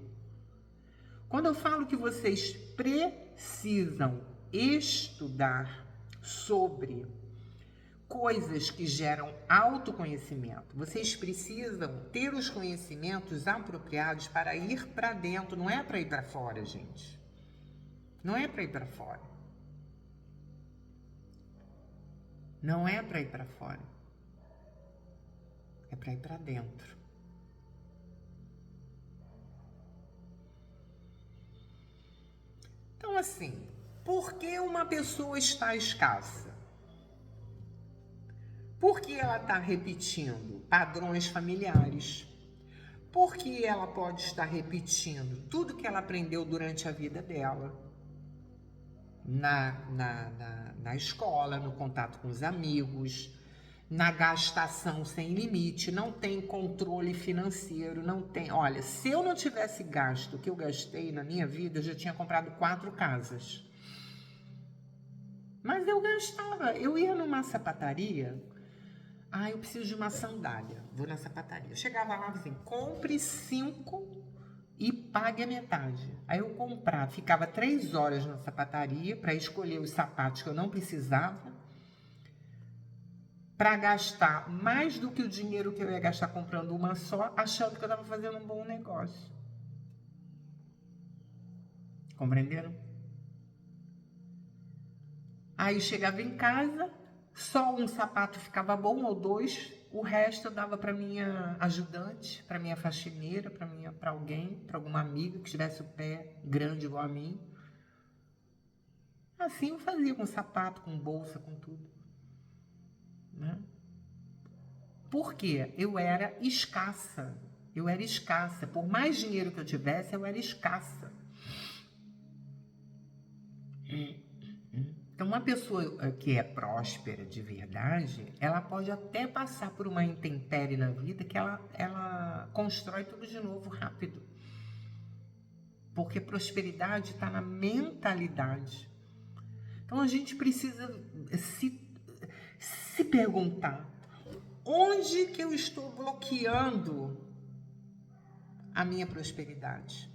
Quando eu falo que vocês precisam estudar sobre coisas que geram autoconhecimento, vocês precisam ter os conhecimentos apropriados para ir para dentro, não é para ir para fora, gente. Não é para ir para fora. Não é para ir para fora. É para ir para dentro. Então, assim, por que uma pessoa está escassa? Porque ela está repetindo padrões familiares. Porque ela pode estar repetindo tudo que ela aprendeu durante a vida dela, na escola, no contato com os amigos, na gastação sem limite, não tem controle financeiro, não tem... Olha, se eu não tivesse gasto o que eu gastei na minha vida, eu já tinha comprado 4 casas. Mas eu gastava, eu ia numa sapataria, eu preciso de uma sandália, vou na sapataria. Eu chegava lá assim, compre 5 e pague a metade. Aí eu comprava, ficava 3 horas na sapataria para escolher os sapatos que eu não precisava, para gastar mais do que o dinheiro que eu ia gastar comprando uma só, achando que eu estava fazendo um bom negócio. Compreenderam? Aí chegava em casa, só um sapato ficava bom ou 2, o resto eu dava para minha ajudante, para minha faxineira, para alguém, para alguma amiga que tivesse o pé grande igual a mim. Assim eu fazia com sapato, com bolsa, com tudo, né? Por quê? Eu era escassa. Eu era escassa. Por mais dinheiro que eu tivesse, eu era escassa. Então, uma pessoa que é próspera de verdade, ela pode até passar por uma intempérie na vida que ela constrói tudo de novo rápido. Porque prosperidade está na mentalidade. Então, a gente precisa se perguntar: onde que eu estou bloqueando a minha prosperidade?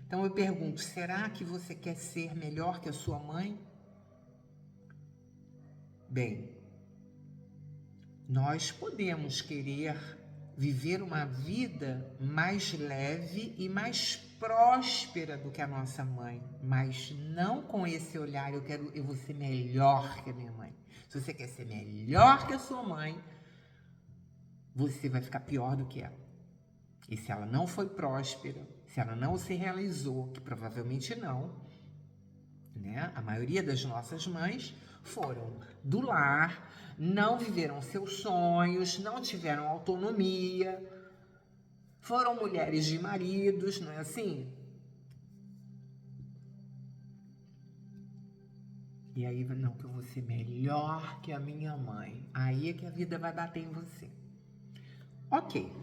Então, eu pergunto: será que você quer ser melhor que a sua mãe? Bem, nós podemos querer viver uma vida mais leve e mais próspera do que a nossa mãe, mas não com esse olhar, eu vou ser melhor que a minha mãe. Se você quer ser melhor que a sua mãe, você vai ficar pior do que ela. E se ela não foi próspera, se ela não se realizou, que provavelmente não, né? A maioria das nossas mães foram do lar, não viveram seus sonhos, não tiveram autonomia, foram mulheres de maridos, não é assim? E aí, não, que eu vou ser melhor que a minha mãe. Aí é que a vida vai bater em você. Ok,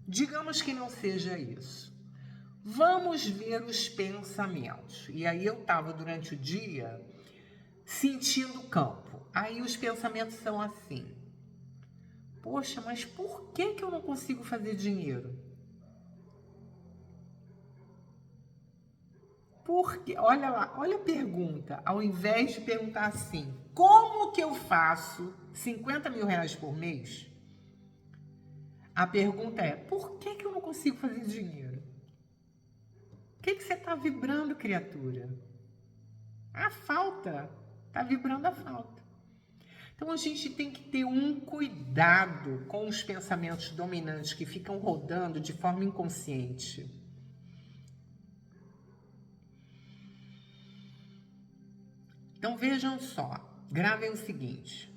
digamos que não seja isso. Vamos ver os pensamentos. E aí eu estava durante o dia sentindo o campo. Aí os pensamentos são assim: poxa, mas por que eu não consigo fazer dinheiro? Porque, olha lá, olha a pergunta. Ao invés de perguntar assim: como que eu faço 50 mil reais por mês? A pergunta é: por que eu não consigo fazer dinheiro? O que você está vibrando, criatura? A falta. Está vibrando a falta. Então a gente tem que ter um cuidado com os pensamentos dominantes que ficam rodando de forma inconsciente. Então vejam só, gravem o seguinte: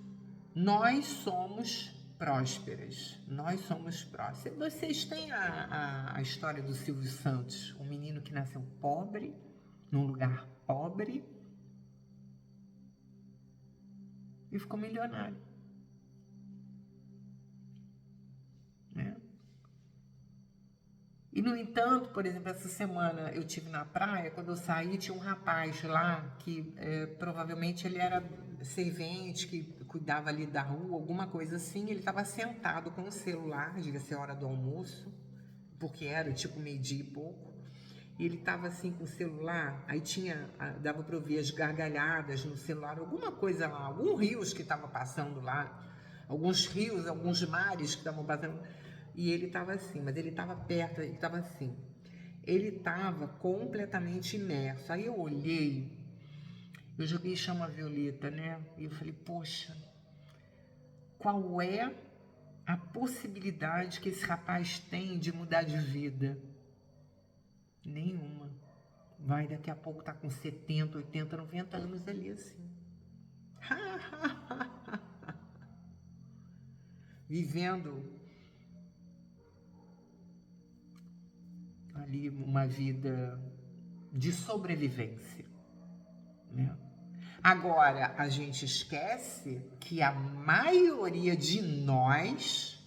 nós somos prósperas, nós somos prósperas. Vocês têm a história do Silvio Santos, um menino que nasceu pobre, num lugar pobre, e ficou milionário, né? E, no entanto, por exemplo, essa semana eu tive na praia, quando eu saí, tinha um rapaz lá que provavelmente ele era servente, que cuidava ali da rua, alguma coisa assim. Ele estava sentado com o celular, devia ser a hora do almoço, porque era tipo meio-dia e pouco. E ele estava assim com o celular, aí dava para ouvir as gargalhadas no celular, alguma coisa lá, alguns rios que estavam passando lá, alguns rios, alguns mares que estavam passando. E ele estava assim, mas ele estava perto, ele estava assim. Ele estava completamente imerso. Aí eu olhei, eu joguei chama violeta, né? E eu falei, poxa, qual é a possibilidade que esse rapaz tem de mudar de vida? Nenhuma. Vai, daqui a pouco tá com 70, 80, 90 anos ali assim. Vivendo uma vida de sobrevivência, né? Agora, a gente esquece que a maioria de nós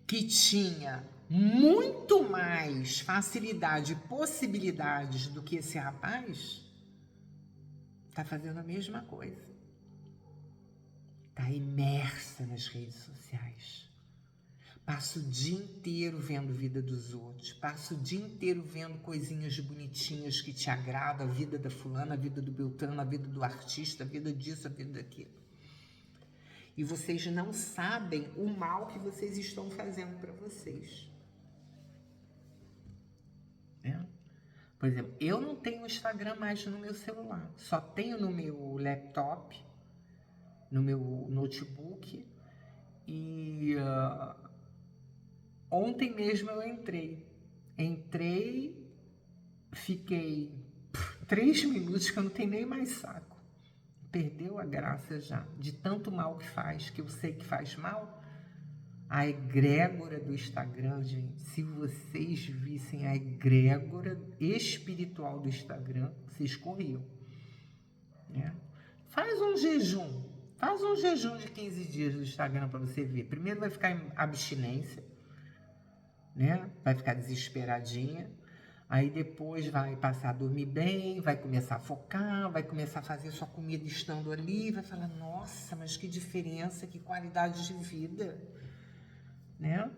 que tinha muito mais facilidade e possibilidades do que esse rapaz, está fazendo a mesma coisa. Está imersa nas redes sociais. Passa o dia inteiro vendo a vida dos outros. Passa o dia inteiro vendo coisinhas bonitinhas que te agradam. A vida da fulana, a vida do Beltrano, a vida do artista, a vida disso, a vida daquilo. E vocês não sabem o mal que vocês estão fazendo para vocês. Por exemplo, eu não tenho Instagram mais no meu celular. Só tenho no meu laptop, no meu notebook. E ontem mesmo eu entrei, fiquei 3 minutos que eu não tenho nem mais saco. Perdeu a graça já, de tanto mal que faz, que eu sei que faz mal. A egrégora do Instagram, gente, se vocês vissem a egrégora espiritual do Instagram, vocês corriam, né? Faz um jejum de 15 dias do Instagram para você ver. Primeiro vai ficar em abstinência, né? Vai ficar desesperadinha. Aí depois vai passar a dormir bem, vai começar a focar, vai começar a fazer sua comida estando ali, vai falar, nossa, mas que diferença, que qualidade de vida, né?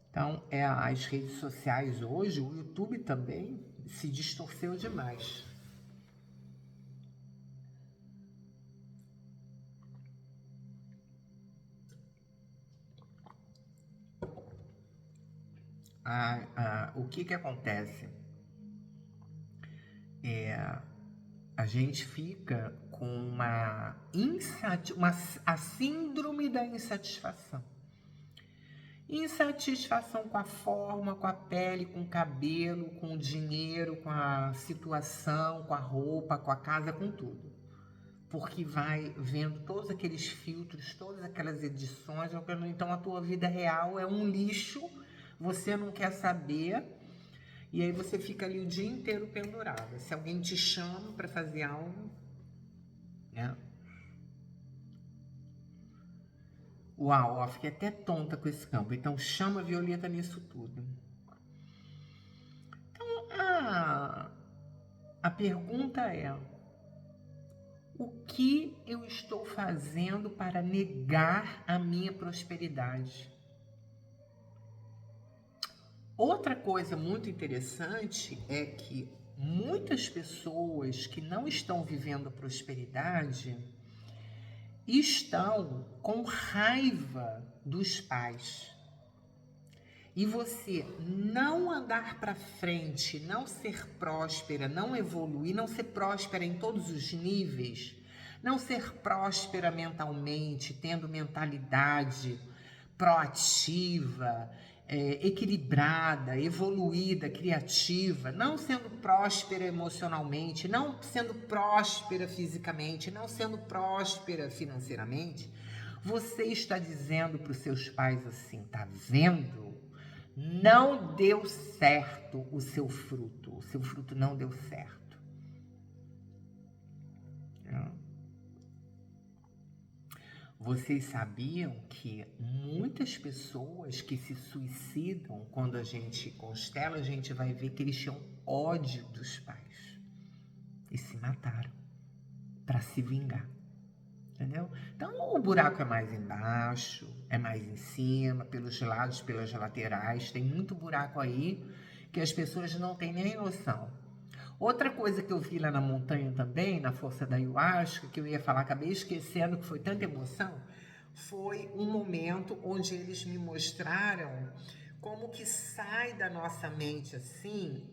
Então, as redes sociais hoje, o YouTube também se distorceu demais. O que acontece? A gente fica com a síndrome da insatisfação. Insatisfação com a forma, com a pele, com o cabelo, com o dinheiro, com a situação, com a roupa, com a casa, com tudo. Porque vai vendo todos aqueles filtros, todas aquelas edições, então a tua vida real é um lixo, você não quer saber, e aí você fica ali o dia inteiro pendurada. Se alguém te chama para fazer algo, né? Uau, eu fiquei até tonta com esse campo. Então chama a Violeta nisso tudo. Então, a pergunta é: o que eu estou fazendo para negar a minha prosperidade? Outra coisa muito interessante é que muitas pessoas que não estão vivendo a prosperidade estão com raiva dos pais. E você não andar para frente, não ser próspera, não evoluir, não ser próspera em todos os níveis, não ser próspera mentalmente, tendo mentalidade proativa, equilibrada, evoluída, criativa, não sendo próspera emocionalmente, não sendo próspera fisicamente, não sendo próspera financeiramente, você está dizendo para os seus pais assim, tá vendo? Não deu certo o seu fruto não deu certo. Vocês sabiam que muitas pessoas que se suicidam, quando a gente constela, a gente vai ver que eles tinham ódio dos pais e se mataram para se vingar, entendeu? Então o buraco é mais embaixo, é mais em cima, pelos lados, pelas laterais, tem muito buraco aí que as pessoas não têm nem noção. Outra coisa que eu vi lá na montanha também, na força da ayahuasca, que eu ia falar, acabei esquecendo, que foi tanta emoção, foi um momento onde eles me mostraram como que sai da nossa mente assim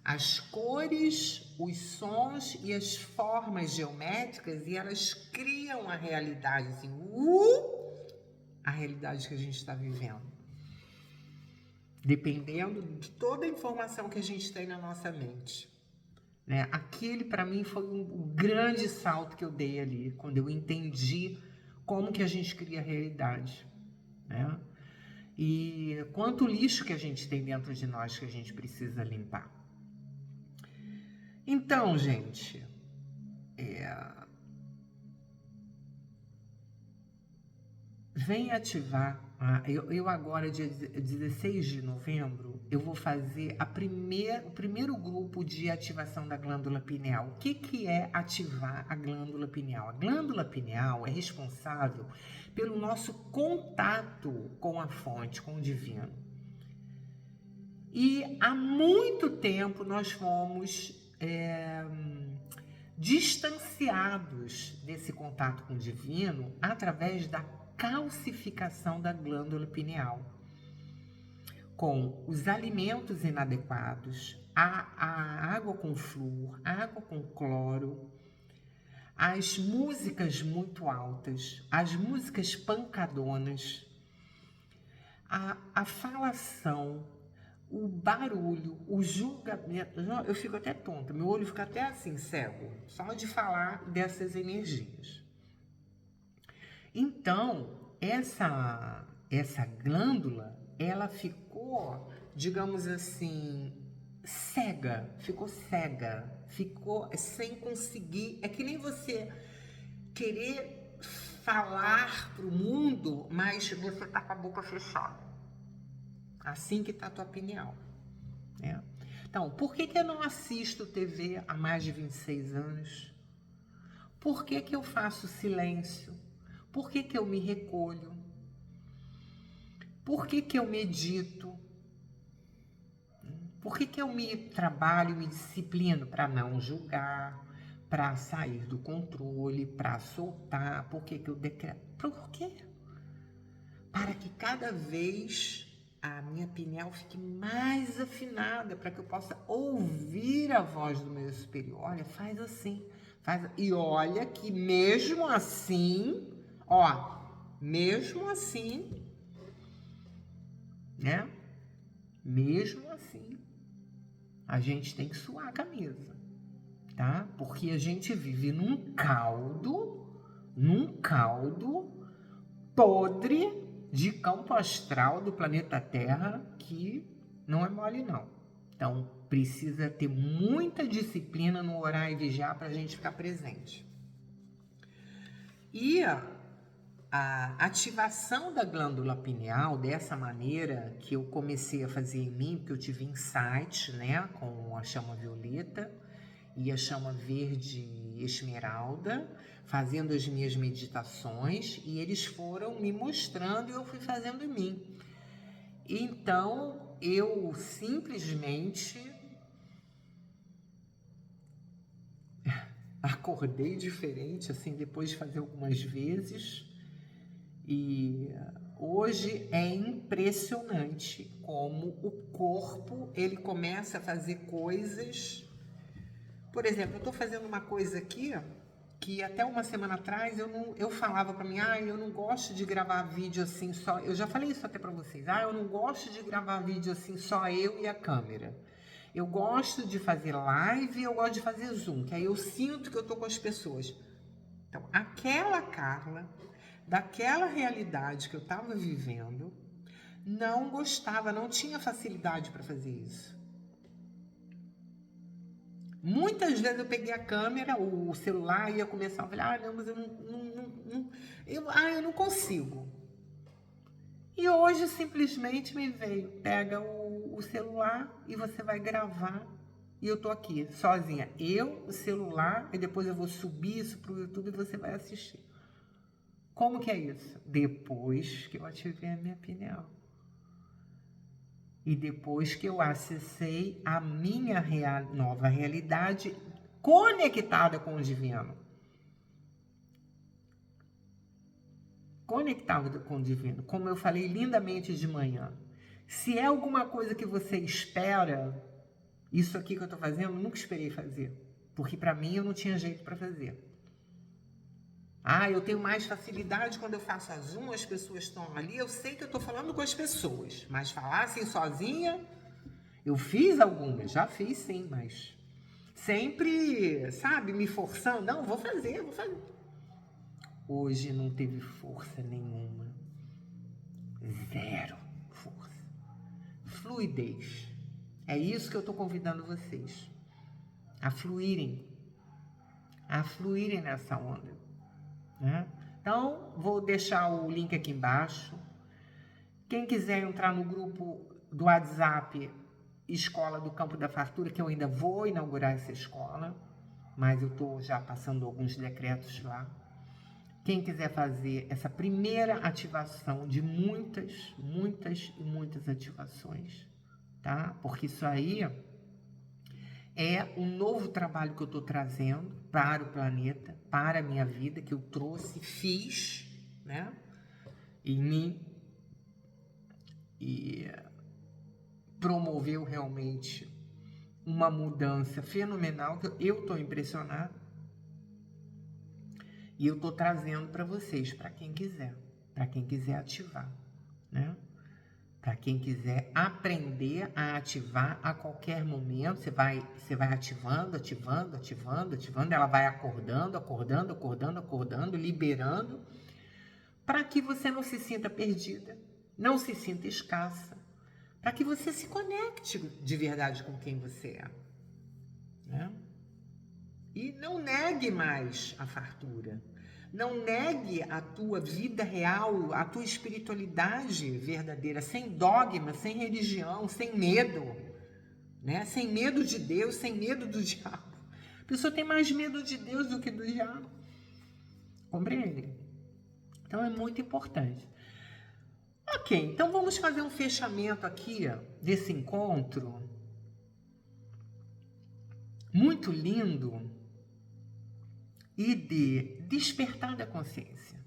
as cores, os sons e as formas geométricas, e elas criam a realidade assim, a realidade que a gente está vivendo. Dependendo de toda a informação que a gente tem na nossa mente, né? Aquele, para mim, foi um grande salto que eu dei ali, quando eu entendi como que a gente cria a realidade, né? E quanto lixo que a gente tem dentro de nós que a gente precisa limpar. Então, gente, vem ativar. Eu agora, dia 16 de novembro, eu vou fazer o primeiro grupo de ativação da glândula pineal. O que é ativar a glândula pineal? A glândula pineal é responsável pelo nosso contato com a fonte, com o divino. E há muito tempo nós fomos distanciados desse contato com o divino através da calcificação da glândula pineal, com os alimentos inadequados, a água com flúor, água com cloro, as músicas muito altas, as músicas pancadonas, a falação, o barulho, o julgamento. Eu fico até tonta, meu olho fica até assim, cego, só de falar dessas energias. Então, essa glândula, ela ficou, digamos assim, ficou sem conseguir. É que nem você querer falar para o mundo, mas você tá com a boca fechada. Assim que tá a tua pineal, né? Então, por que eu não assisto TV há mais de 26 anos? Por que eu faço silêncio? Por que eu me recolho? Por que eu medito? Por que eu me trabalho, me disciplino? Para não julgar, para sair do controle, para soltar. Por que eu decreto? Por quê? Para que cada vez a minha pineal fique mais afinada, para que eu possa ouvir a voz do meu superior. Olha, faz assim. E olha que mesmo assim, né? Mesmo assim, a gente tem que suar a camisa, tá? Porque a gente vive num caldo podre de campo astral do planeta Terra que não é mole, não. Então, precisa ter muita disciplina no orar e vigiar para a gente ficar presente. E a ativação da glândula pineal, dessa maneira que eu comecei a fazer em mim, porque eu tive insight, né, com a chama violeta e a chama verde esmeralda, fazendo as minhas meditações, e eles foram me mostrando e eu fui fazendo em mim. Então, eu simplesmente acordei diferente, assim, depois de fazer algumas vezes. E hoje é impressionante como o corpo, ele começa a fazer coisas. Por exemplo, eu estou fazendo uma coisa aqui que até uma semana atrás eu falava para mim, eu não gosto de gravar vídeo assim só. Eu já falei isso até para vocês. Eu não gosto de gravar vídeo assim só eu e a câmera. Eu gosto de fazer live, eu gosto de fazer Zoom, que aí eu sinto que eu tô com as pessoas. Então, aquela Carla, daquela realidade que eu estava vivendo, não gostava, não tinha facilidade para fazer isso. Muitas vezes eu peguei a câmera, o celular, e ia começar a falar, não, mas eu não consigo. E hoje simplesmente me veio, pega o celular e você vai gravar. E eu tô aqui, sozinha. O celular, e depois eu vou subir isso pro YouTube e você vai assistir. Como que é isso? Depois que eu ativei a minha pineal. E depois que eu acessei a minha nova realidade conectada com o divino. Conectada com o divino. Como eu falei lindamente de manhã. Se é alguma coisa que você espera, isso aqui que eu estou fazendo, eu nunca esperei fazer. Porque para mim eu não tinha jeito para fazer. Eu tenho mais facilidade quando eu faço a Zoom, as pessoas estão ali, eu sei que eu estou falando com as pessoas, mas falar assim sozinha, eu fiz algumas, já fiz sim, mas sempre, sabe, me forçando, não, vou fazer. Hoje não teve força nenhuma. zero força. Fluidez. É isso que eu estou convidando vocês a fluírem nessa onda, né? Então, vou deixar o link aqui embaixo. Quem quiser entrar no grupo do WhatsApp Escola do Campo da Fartura, que eu ainda vou inaugurar essa escola, mas eu estou já passando alguns decretos lá. Quem quiser fazer essa primeira ativação de muitas ativações, tá? Porque isso aí é um novo trabalho que eu estou trazendo para o planeta, para a minha vida, que eu trouxe, fiz, né, em mim, e promoveu realmente uma mudança fenomenal, que eu estou impressionado, e eu estou trazendo para vocês, para quem quiser ativar, né? Para quem quiser aprender a ativar a qualquer momento, você vai ativando, ela vai acordando, liberando, para que você não se sinta perdida, não se sinta escassa, para que você se conecte de verdade com quem você é, né? E não negue mais a fartura. Não negue a tua vida real, a tua espiritualidade verdadeira, sem dogma, sem religião, sem medo, né? Sem medo de Deus, sem medo do diabo. A pessoa tem mais medo de Deus do que do diabo. Compreende? Então é muito importante. Ok, então vamos fazer um fechamento aqui desse encontro muito lindo e de despertar da consciência.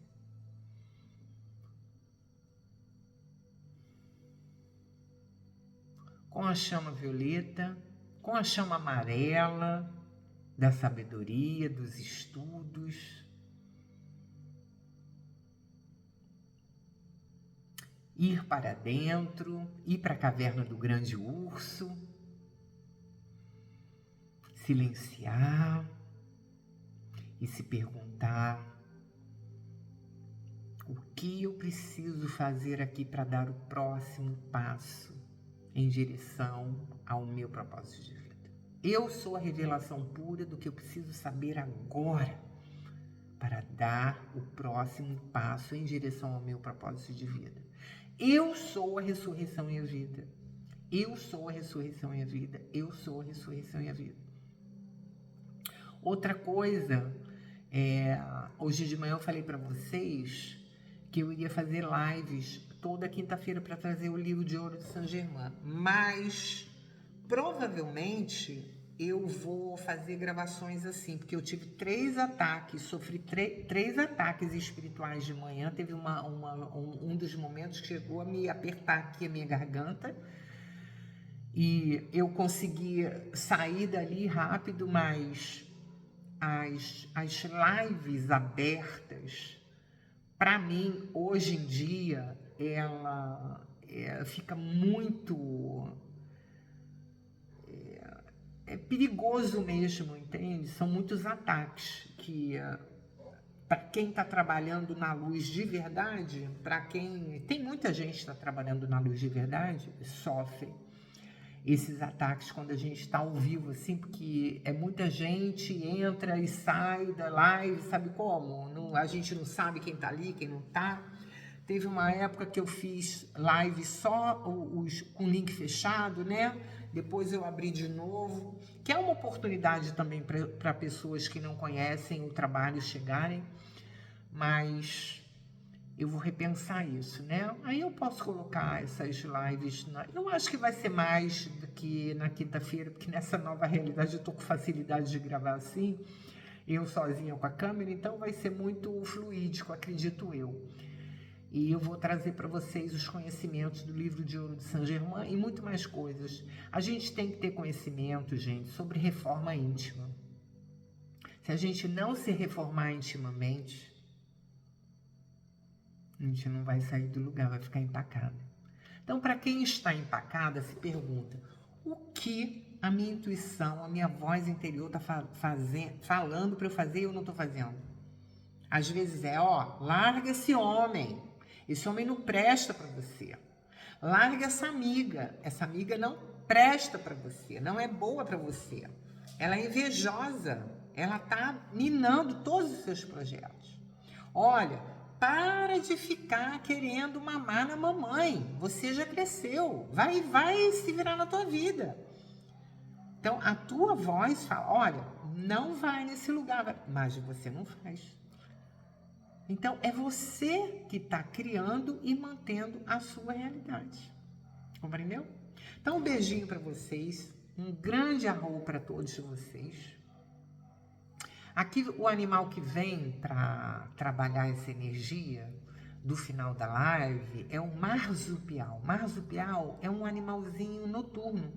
Com a chama violeta, com a chama amarela da sabedoria, dos estudos. Ir para dentro, ir para a caverna do grande urso, silenciar e se perguntar: o que eu preciso fazer aqui para dar o próximo passo em direção ao meu propósito de vida? Eu sou a revelação pura do que eu preciso saber agora para dar o próximo passo em direção ao meu propósito de vida. Eu sou a ressurreição e a vida. Eu sou a ressurreição e a vida. Eu sou a ressurreição e a vida. Outra coisa, hoje de manhã eu falei para vocês que eu iria fazer lives toda quinta-feira para trazer o livro de ouro de Saint Germain, mas provavelmente eu vou fazer gravações assim, porque eu tive 3 ataques, sofri 3 ataques espirituais de manhã. Teve um dos momentos que chegou a me apertar aqui a minha garganta, e eu consegui sair dali rápido, mas as lives abertas, para mim, hoje em dia, ela fica muito... É perigoso mesmo, entende? São muitos ataques que, para quem está trabalhando na luz de verdade, para quem... Tem muita gente que está trabalhando na luz de verdade, sofre esses ataques quando a gente está ao vivo, assim, porque é muita gente, entra e sai da live, sabe como? Não, a gente não sabe quem está ali, quem não está. Teve uma época que eu fiz live só com link fechado, né? Depois eu abri de novo, que é uma oportunidade também para pessoas que não conhecem o trabalho chegarem, mas eu vou repensar isso, né? Aí eu posso colocar essas lives, eu acho que vai ser mais do que na quinta-feira, porque nessa nova realidade eu tô com facilidade de gravar assim, eu sozinha com a câmera, então vai ser muito fluídico, acredito eu. E eu vou trazer para vocês os conhecimentos do livro de ouro de Saint Germain e muito mais coisas. A gente tem que ter conhecimento, gente, sobre reforma íntima. Se a gente não se reformar intimamente, a gente não vai sair do lugar, vai ficar empacado. Então, para quem está empacada, se pergunta: o que a minha intuição, a minha voz interior está falando para eu fazer e eu não estou fazendo? Às vezes larga esse homem, Esse homem não presta para você. Larga essa amiga não presta para você, não é boa para você. Ela é invejosa, ela tá minando todos os seus projetos. Olha, para de ficar querendo mamar na mamãe. Você já cresceu. Vai se virar na tua vida. Então, a tua voz fala, olha, não vai nesse lugar. Mas você não faz. Então, é você que está criando e mantendo a sua realidade. Compreendeu? Então, um beijinho para vocês. Um grande arro para todos vocês. Aqui o animal que vem para trabalhar essa energia do final da live é um marsupial. Marsupial é um animalzinho noturno.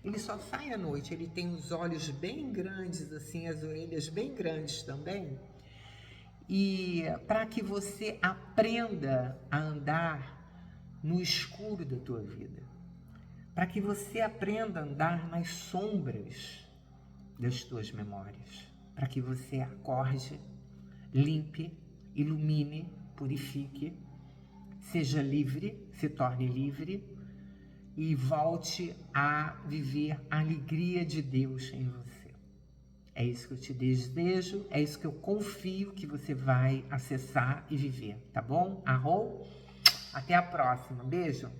Ele só sai à noite, ele tem os olhos bem grandes, assim, as orelhas bem grandes também. E para que você aprenda a andar no escuro da tua vida. Para que você aprenda a andar nas sombras das tuas memórias. Para que você acorde, limpe, ilumine, purifique, seja livre, se torne livre e volte a viver a alegria de Deus em você. É isso que eu te desejo, é isso que eu confio que você vai acessar e viver, tá bom? Arro, até a próxima, beijo!